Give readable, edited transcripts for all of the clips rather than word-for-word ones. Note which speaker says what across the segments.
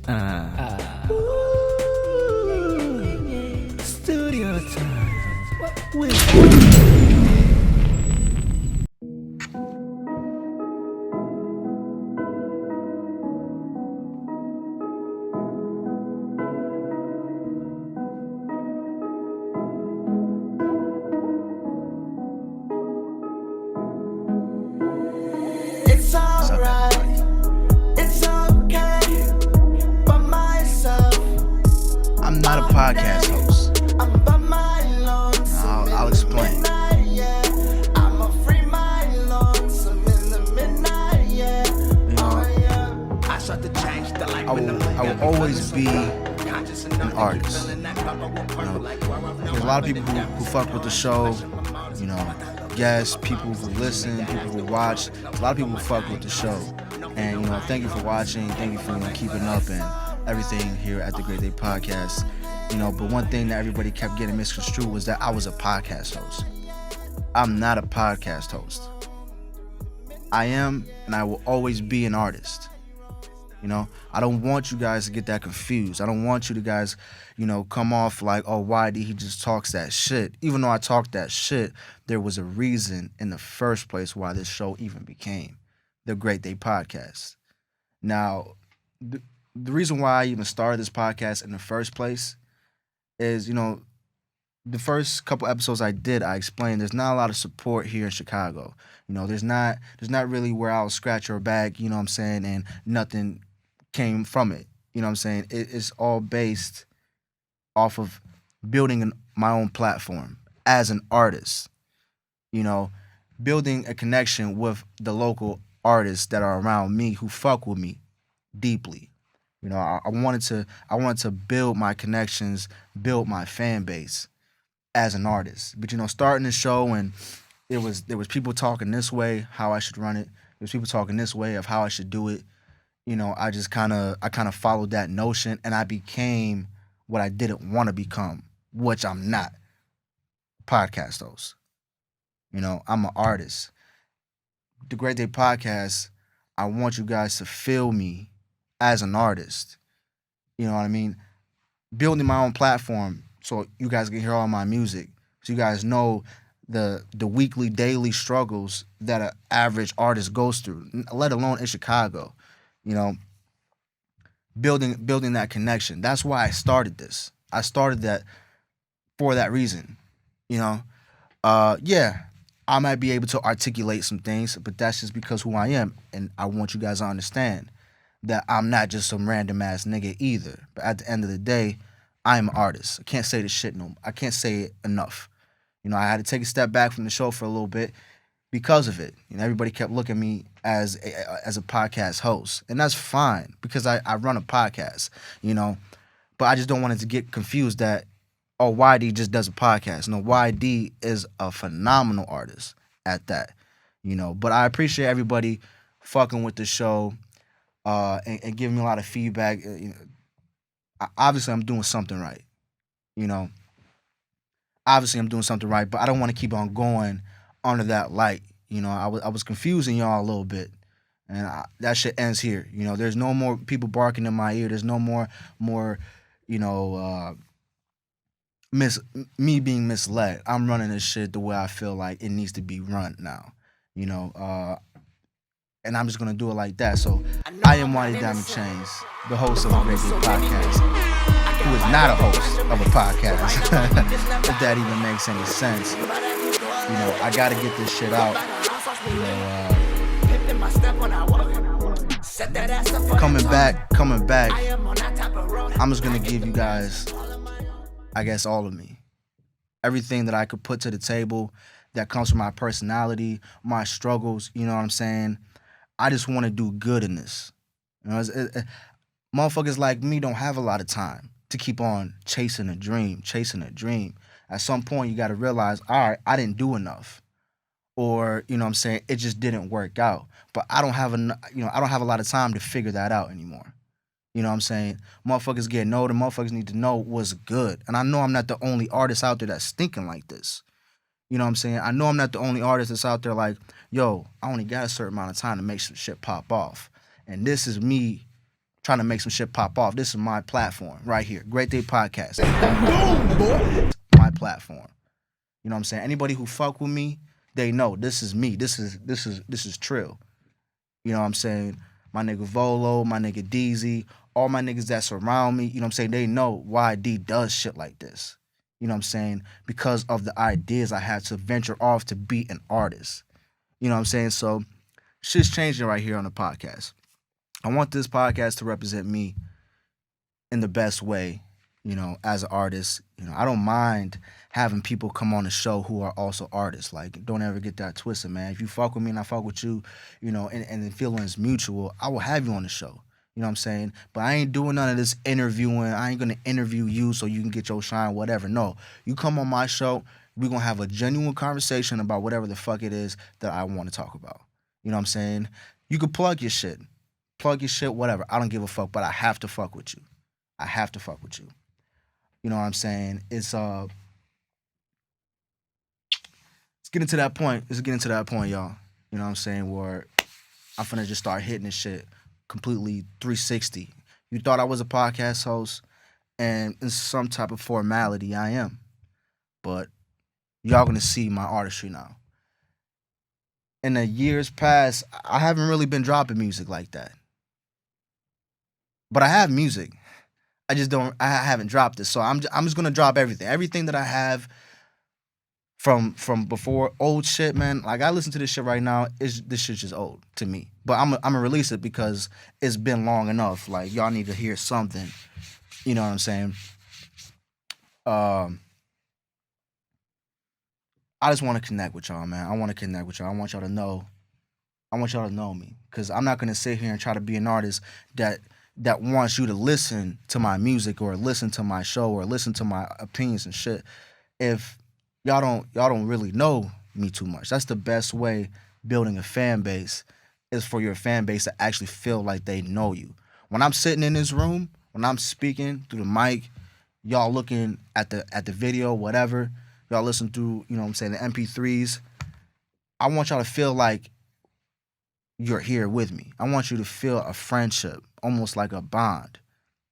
Speaker 1: Studio time.
Speaker 2: It's alright, it's okay, by myself.
Speaker 1: I'm not a podcast host.
Speaker 2: I'm by my lonesome.
Speaker 1: I'll explain.
Speaker 2: I'm a free my lonesome in the midnight, yeah. I start to change the light.
Speaker 1: I will always be an artist. There's a lot of people who fuck with the show, guests, people who listen, people who watch. A lot of people who fuck with the show. And, thank you for watching. Thank you for keeping up and everything here at the GreatDay Podcast. But one thing that everybody kept getting misconstrued was that I was a podcast host. I'm not a podcast host. I am, and I will always be an artist. I don't want you guys to get that confused. I don't want you to guys, come off like, oh, why did he just talks that shit? Even though I talked that shit, there was a reason in the first place why this show even became the GreatDay Podcast. Now, the reason why I even started this podcast in the first place is, the first couple episodes I did, I explained there's not a lot of support here in Chicago. There's not really where I'll scratch your back, and nothing came from it. It's all based off of building my own platform as an artist. Building a connection with the local artists that are around me who fuck with me deeply. I wanted to build my connections, build my fan base as an artist. But starting the show, and there was people talking this way how I should run it. There was people talking this way of how I should do it. I just kind of followed that notion, and I became what I didn't want to become, which I'm not. Podcast host. I'm an artist. The GreatDay Podcast, I want you guys to feel me as an artist. You know what I mean? Building my own platform so you guys can hear all my music. So you guys know the weekly, daily struggles that an average artist goes through, let alone in Chicago. Building that connection. That's why I started this. I started that for that reason. I might be able to articulate some things, but that's just because who I am. And I want you guys to understand that I'm not just some random ass nigga either. But at the end of the day, I'm an artist. I can't say this shit I can't say it enough. I had to take a step back from the show for a little bit because of it. Everybody kept looking at me as a podcast host. And that's fine because I run a podcast, But I just don't want it to get confused that, oh, YD just does a podcast. No, YD is a phenomenal artist at that, But I appreciate everybody fucking with the show and giving me a lot of feedback. Obviously, I'm doing something right, Obviously, I'm doing something right, but I don't want to keep on going under that light. I was confusing y'all a little bit, and that shit ends here. There's no more people barking in my ear. There's no more me being misled. I'm running this shit the way I feel like it needs to be run now, and I'm just gonna do it like that. So I am Wadi Diamond Chains, the host of the GreatDay Podcast, who is not a host of a podcast, if that even makes any sense. I gotta get this shit out. Coming back. I'm just gonna give you guys, I guess, all of me. Everything that I could put to the table that comes from my personality, my struggles, you know what I'm saying? I just want to do good in this. Motherfuckers like me don't have a lot of time to keep on chasing a dream. At some point, you got to realize, all right, I didn't do enough. Or, it just didn't work out. But I don't have a lot of time to figure that out anymore. Motherfuckers getting older. Motherfuckers need to know what's good. And I know I'm not the only artist out there that's thinking like this. I know I'm not the only artist that's out there like, yo, I only got a certain amount of time to make some shit pop off. And this is me trying to make some shit pop off. This is my platform right here. GreatDay Podcast. Boom, boy. My platform. You know what I'm saying? Anybody who fuck with me, they know this is me. This is Trill. You know what I'm saying? My nigga Volo, my nigga DZ, all my niggas that surround me, you know what I'm saying? They know why D does shit like this. You know what I'm saying? Because of the ideas I had to venture off to be an artist. You know what I'm saying? So shit's changing right here on the podcast. I want this podcast to represent me in the best way, you know, as an artist. You know, I don't mind having people come on the show who are also artists. Like, don't ever get that twisted, man. If you fuck with me and I fuck with you, you know, and the feeling is mutual, I will have you on the show. You know what I'm saying? But I ain't doing none of this interviewing. I ain't going to interview you so you can get your shine, whatever. No, you come on my show, we're going to have a genuine conversation about whatever the fuck it is that I want to talk about. You know what I'm saying? You could plug your shit. Plug your shit, whatever. I don't give a fuck, but I have to fuck with you. I have to fuck with you. You know what I'm saying? It's getting to that point. It's getting to that point, y'all. You know what I'm saying? Where I'm finna just start hitting this shit completely 360. You thought I was a podcast host, and in some type of formality, I am. But y'all gonna see my artistry now. In the years past, I haven't really been dropping music like that. But I have music. I haven't dropped it. So I'm just gonna drop everything. Everything that I have from before, old shit, man. Like, I listen to this shit right now, this shit's just old to me. But I'm gonna release it because it's been long enough. Like, y'all need to hear something. You know what I'm saying? I just want to connect with y'all, man. I want to connect with y'all. I want y'all to know me. Because I'm not gonna sit here and try to be an artist that wants you to listen to my music or listen to my show or listen to my opinions and shit if y'all don't really know me too much. That's the best way building a fan base is for your fan base to actually feel like they know you. When I'm sitting in this room, when I'm speaking through the mic, y'all looking at the video, whatever, y'all listen through, you know what I'm saying, the MP3s, I want y'all to feel like you're here with me. I want you to feel a friendship, almost like a bond.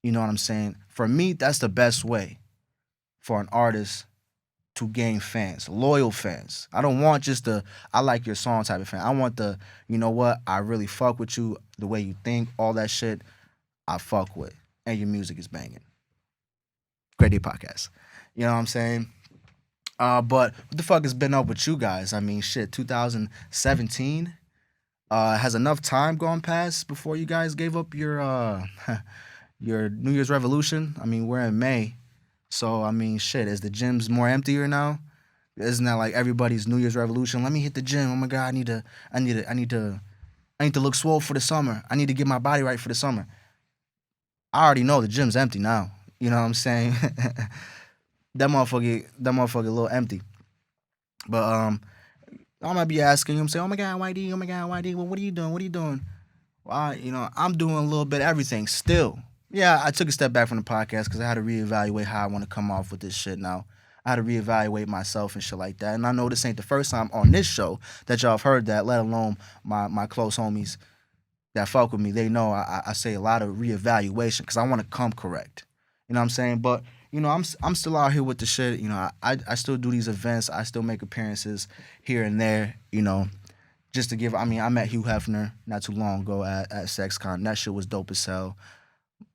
Speaker 1: You know what I'm saying? For me, that's the best way for an artist to gain fans, loyal fans. I don't want just the, I like your song type of fan. I want the, you know what, I really fuck with you, the way you think, all that shit, I fuck with. And your music is banging. GreatDay Podcast. You know what I'm saying? But what the fuck has been up with you guys? I mean, shit, 2017? Has enough time gone past before you guys gave up your your New Year's revolution? I mean, we're in May. So, I mean, shit, is the gyms more emptier now? Isn't that like everybody's New Year's revolution? Let me hit the gym. Oh my God, I need to look swole for the summer. I need to get my body right for the summer. I already know the gym's empty now. You know what I'm saying? that motherfucker a little empty. But I might be asking him, say, oh my God, YD, well, what are you doing? What are you doing? Well, you know, I'm doing a little bit of everything still. Yeah, I took a step back from the podcast because I had to reevaluate how I want to come off with this shit now. I had to reevaluate myself and shit like that. And I know this ain't the first time on this show that y'all have heard that, let alone my close homies that fuck with me. They know I say a lot of reevaluation because I want to come correct. You know what I'm saying? But, you know, I'm still out here with the shit. You know, I still do these events. I still make appearances here and there, you know, just to give. I mean, I met Hugh Hefner not too long ago at SexCon. That shit was dope as hell.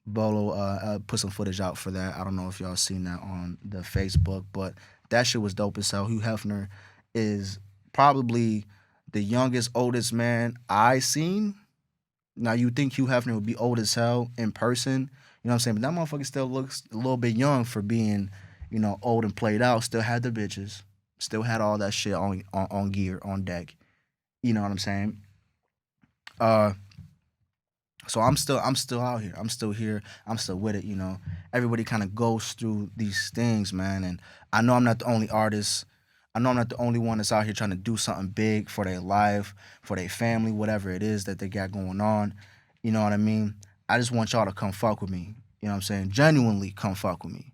Speaker 1: Bolo put some footage out for that. I don't know if y'all seen that on the Facebook, but that shit was dope as hell. Hugh Hefner is probably the youngest, oldest man I seen. Now, you think Hugh Hefner would be old as hell in person, you know what I'm saying? But that motherfucker still looks a little bit young for being, you know, old and played out. Still had the bitches. Still had all that shit on gear, on deck. You know what I'm saying? So I'm still out here. I'm still here. I'm still with it, you know. Everybody kind of goes through these things, man. And I know I'm not the only artist. I know I'm not the only one that's out here trying to do something big for their life, for their family, whatever it is that they got going on. You know what I mean? I just want y'all to come fuck with me. You know what I'm saying? Genuinely come fuck with me.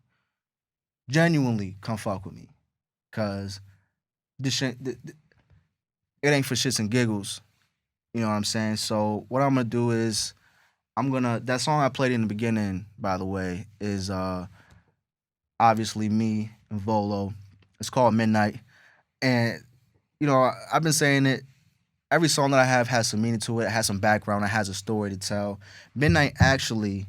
Speaker 1: Genuinely come fuck with me. Because this shit, it ain't for shits and giggles. You know what I'm saying? So what I'm going to do is that song I played in the beginning, by the way, is obviously me and Volo. It's called Midnight. And, I've been saying it. Every song that I have has some meaning to it, has some background, it has a story to tell. Midnight actually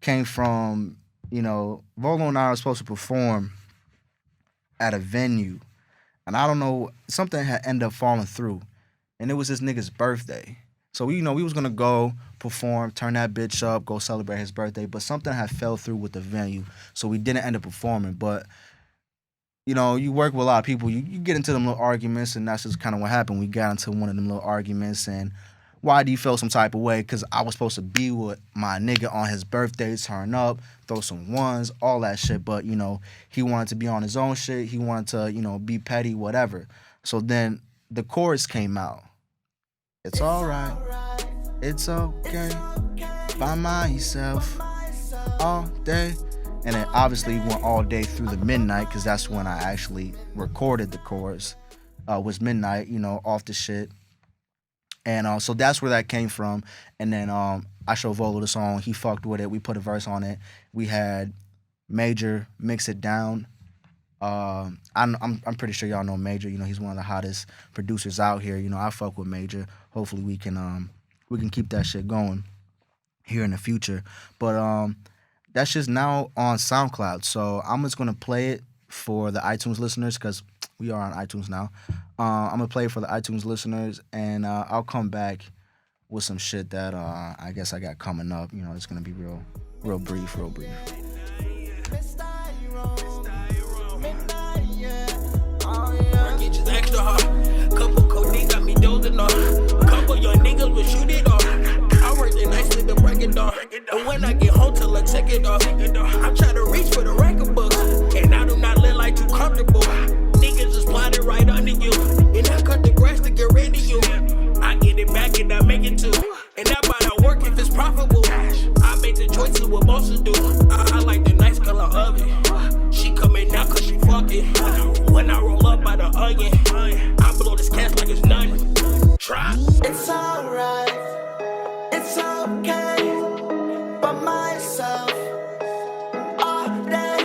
Speaker 1: came from, Volo and I were supposed to perform at a venue. And I don't know, something had ended up falling through. And it was this nigga's birthday. So, we was going to go perform, turn that bitch up, go celebrate his birthday. But something had fell through with the venue. So we didn't end up performing. But, you work with a lot of people. You get into them little arguments. And that's just kind of what happened. We got into one of them little arguments. And YD felt some type of way because I was supposed to be with my nigga on his birthday, turn up, throw some ones, all that shit. But, he wanted to be on his own shit. He wanted to, be petty, whatever. So then the chorus came out. It's all right. It's okay. By myself. All day. And it obviously went all day through the midnight because that's when I actually recorded the chorus. Was midnight, off the shit. And so that's where that came from. And then I showed Volo the song. He fucked with it. We put a verse on it. We had Major mix it down. I'm pretty sure y'all know Major. He's one of the hottest producers out here. I fuck with Major. Hopefully we can keep that shit going here in the future. But that's just now on SoundCloud. So I'm just gonna play it for the iTunes listeners because we are on iTunes now. I'm gonna play it for the iTunes listeners, and I'll come back with some shit that I guess I got coming up. It's gonna be real brief.
Speaker 2: Extra hard. Couple codeine got me dozing off. Couple young niggas will shoot it off. I work the nights with the break it off. And when I get home till I check it off, I'm trying to reach for the record books. And I do not live like too comfortable. Niggas just plotted right under you. And I cut the grass to get rid of you. I get it back and I make it too. And that might not work if it's profitable. I make the choices what bosses do. I like the nice color of it. She coming out cause she fucking. When I roll up by the onion, I blow this cash like it's nothing. Try. It's alright, it's okay. By myself, all day.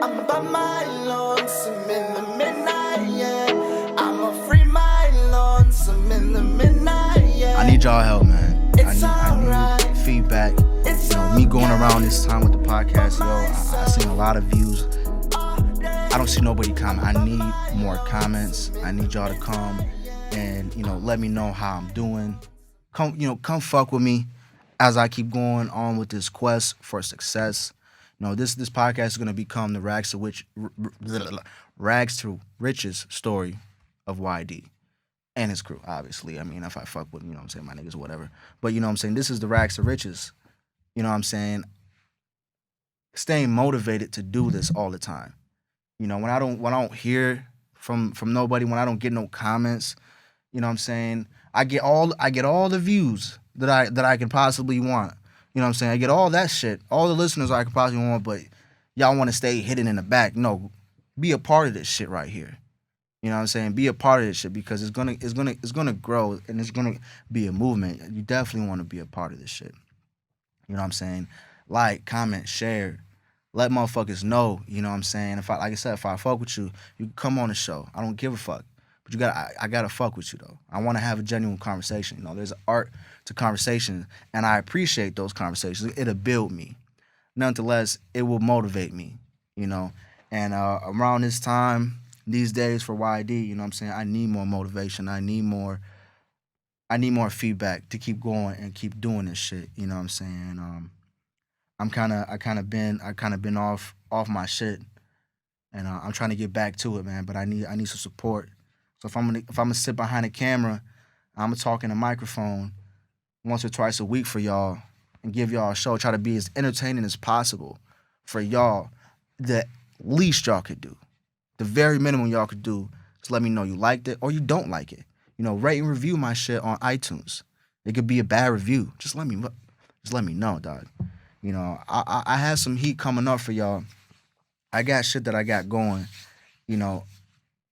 Speaker 2: I'm by my lonesome in the midnight, yeah. I'ma free my lonesome in the midnight, yeah.
Speaker 1: I need y'all help, man. I need feedback. Me going around this time with the podcast, I seen a lot of views. I don't see nobody comment. I need more comments. I need y'all to come and, let me know how I'm doing. Come fuck with me as I keep going on with this quest for success. This podcast is gonna become the rags to riches story of YD and his crew, obviously. I mean, if I fuck with, my niggas or whatever. But this is the rags to riches. Staying motivated to do this all the time. When I don't hear from nobody, when I don't get no comments, I get all the views that I can possibly want. I get all that shit, all the listeners I could possibly want, but y'all want to stay hidden in the back. No, be a part of this shit right here. Be a part of this shit because it's gonna grow and it's gonna be a movement. You definitely want to be a part of this shit. Like, comment, share. Let motherfuckers know, If I fuck with you, you can come on the show. I don't give a fuck. But I gotta fuck with you though. I wanna have a genuine conversation. There's an art to conversation, and I appreciate those conversations. It'll build me. Nonetheless, it will motivate me, And around this time, these days for YD, I need more motivation. I need more feedback to keep going and keep doing this shit. I kind of been off my shit, and I'm trying to get back to it, man. But I need some support. So if I'm gonna sit behind a camera, I'm gonna talk in a microphone once or twice a week for y'all and give y'all a show. Try to be as entertaining as possible for y'all. The least y'all could do, the very minimum y'all could do, is let me know you liked it or you don't like it. Rate and review my shit on iTunes. It could be a bad review. Just let me know, dog. I have some heat coming up for y'all. I got shit that I got going. A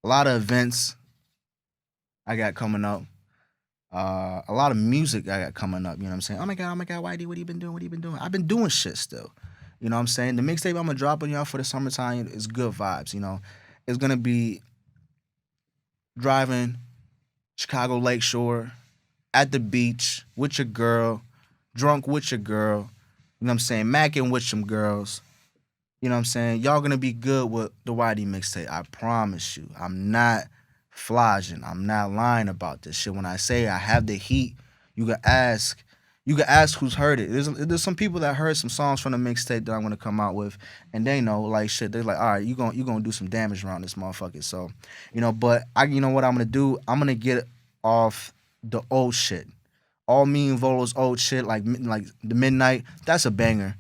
Speaker 1: lot of events I got coming up. A lot of music I got coming up. You know what I'm saying? Oh my god, YD, what you been doing? What you been doing? I've been doing shit still. You know what I'm saying? The mixtape I'm gonna drop on y'all for the summertime is good vibes. You know, it's gonna be driving Chicago Lakeshore at the beach with your girl, drunk with your girl. You know what I'm saying? Macking with some girls. You know what I'm saying? Y'all gonna be good with the YD mixtape. I promise you. I'm not flogging. I'm not lying about this shit. When I say I have the heat, you can ask. You can ask who's heard it. There's some people that heard some songs from the mixtape that I'm gonna come out with, and they know like shit. They're like, all right, you gonna do some damage around this motherfucker. So, but you know what I'm gonna do? I'm gonna get off the old shit. All Me and Volo's old shit, like the Midnight. That's a banger.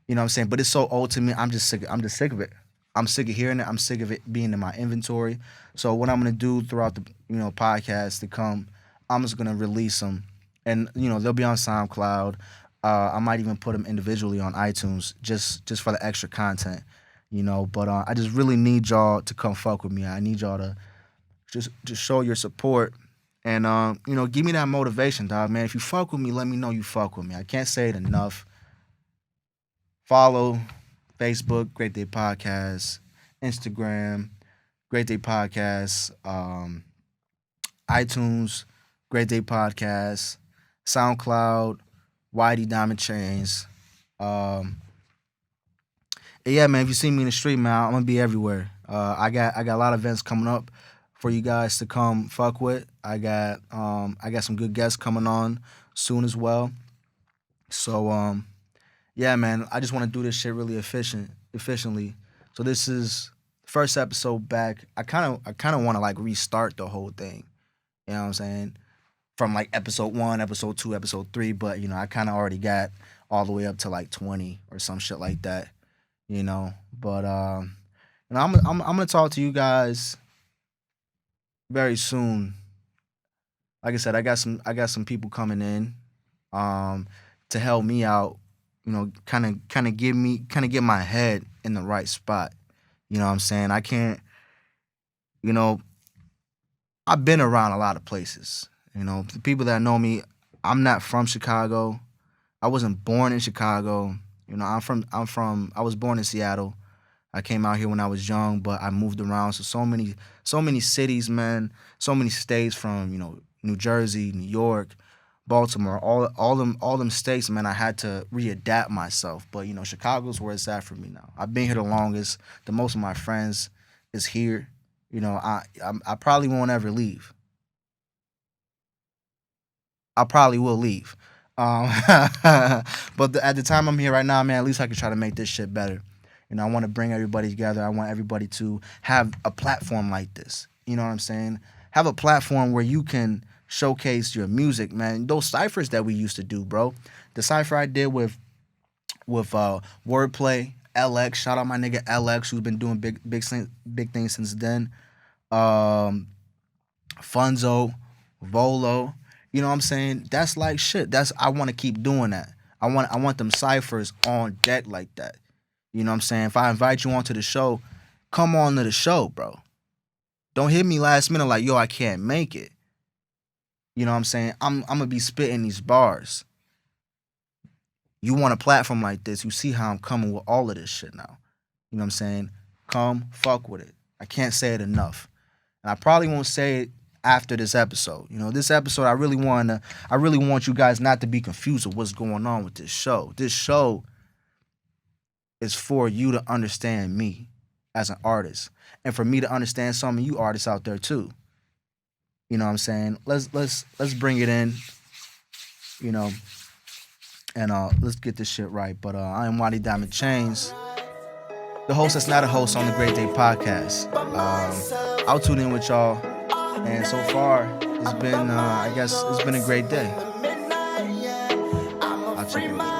Speaker 1: You know what I'm saying? But it's so old to me. I'm just sick of it. I'm sick of hearing it. I'm sick of it being in my inventory. So what I'm gonna do throughout the podcast to come, I'm just gonna release them, and they'll be on SoundCloud. I might even put them individually on iTunes just for the extra content. But I just really need y'all to come fuck with me. I need y'all to just show your support and give me that motivation, dog. Man, if you fuck with me, let me know you fuck with me. I can't say it enough. Follow Facebook, GreatDay Podcast, Instagram, GreatDay Podcast, iTunes, GreatDay Podcast, SoundCloud, YD Diamond Chains. Yeah, man, if you see me in the street, man, I'm gonna be everywhere. I got a lot of events coming up for you guys to come fuck with. I got some good guests coming on soon as well. So yeah, man, I just want to do this shit really efficiently. So this is the first episode back. I kind of want to like restart the whole thing. You know what I'm saying? From like episode 1, episode 2, episode 3, but I kind of already got all the way up to like 20 or some shit like that. But I'm gonna talk to you guys very soon. Like I said, I got some people coming in to help me out. Kind of get my head in the right spot. You know what I'm saying? I can't, I've been around a lot of places. The people that know me, I'm not from Chicago. I wasn't born in Chicago. I was born in Seattle. I came out here when I was young, but I moved around. So many cities, man, so many states from, New Jersey, New York, Baltimore, all them states, man, I had to readapt myself. But, Chicago's where it's at for me now. I've been here the longest. The most of my friends is here. I probably won't ever leave. I probably will leave. But at the time I'm here right now, man, at least I can try to make this shit better. I want to bring everybody together. I want everybody to have a platform like this. You know what I'm saying? Have a platform where you can showcase your music, man. Those ciphers that we used to do, bro. The cipher I did with Wordplay, LX. Shout out my nigga LX, who's been doing big things since then. Funzo, Volo. You know what I'm saying? That's like shit. I want to keep doing that. I want them ciphers on deck like that. You know what I'm saying? If I invite you onto the show, come on to the show, bro. Don't hit me last minute like, yo, I can't make it. You know what I'm saying? I'm going to be spitting these bars. You want a platform like this, you see how I'm coming with all of this shit now. You know what I'm saying? Come fuck with it. I can't say it enough. And I probably won't say it after this episode. This episode, I really want you guys not to be confused with what's going on with this show. This show is for you to understand me as an artist, and for me to understand some of you artists out there too. You know what I'm saying? Let's bring it in, and let's get this shit right. But I am YD Diamond Chains, the host that's not a host on the GreatDay Podcast. I'll tune in with y'all, and so far it's been, I guess it's been a great day. I'll check it out.